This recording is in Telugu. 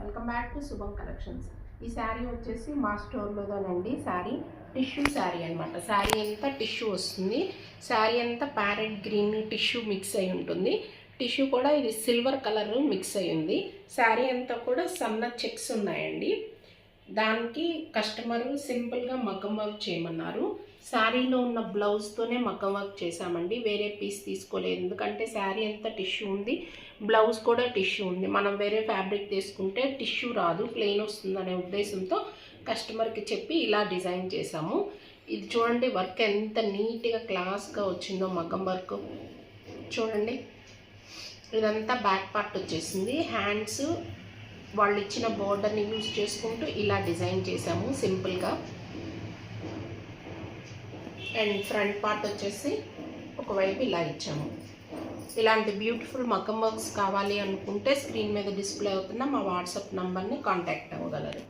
వెల్కమ్ బ్యాక్ టు శుభం కలెక్షన్స్. ఈ శారీ వచ్చేసి మా స్టోర్లోదేనండి. శారీ టిష్యూ శారీ అనమాట. శారీ అంతా టిష్యూ వస్తుంది. శారీ అంతా ప్యారెట్ గ్రీన్ టిష్యూ మిక్స్ అయి ఉంటుంది. టిష్యూ కూడా ఇది సిల్వర్ కలర్ మిక్స్ అయి ఉంది. శారీ అంతా కూడా సన్న చెక్స్ ఉన్నాయండి. దానికి కస్టమర్ సింపుల్గా మగ్గం వర్క్ చేయమన్నారు. శారీలో ఉన్న బ్లౌజ్తోనే మగ్గం వర్క్ చేసామండి. వేరే పీస్ తీసుకోలేదు, ఎందుకంటే శారీ అంతా టిష్యూ ఉంది, బ్లౌజ్ కూడా టిష్యూ ఉంది. మనం వేరే ఫ్యాబ్రిక్ తీసుకుంటే టిష్యూ రాదు, ప్లెయిన్ వస్తుందనే ఉద్దేశంతో కస్టమర్కి చెప్పి ఇలా డిజైన్ చేసాము. ఇది చూడండి, వర్క్ ఎంత నీట్గా క్లాస్గా వచ్చిందో మగ్గం వర్క్ చూడండి. ఇదంతా బ్యాక్ పార్ట్ వచ్చేసింది. హ్యాండ్స్ వాళ్ళు ఇచ్చిన బోర్డర్ని యూజ్ చేసుకుంటూ ఇలా డిజైన్ చేసాము సింపుల్గా. అండ్ ఫ్రంట్ పార్ట్ వచ్చేసి ఒకవైపు ఇలా ఇచ్చాము. ఇలాంటి బ్యూటిఫుల్ మగ్గం వర్క్స్ కావాలి అనుకుంటే స్క్రీన్ మీద డిస్ప్లే అవుతున్న మా వాట్సాప్ నంబర్ని కాంటాక్ట్ అవ్వగలరు.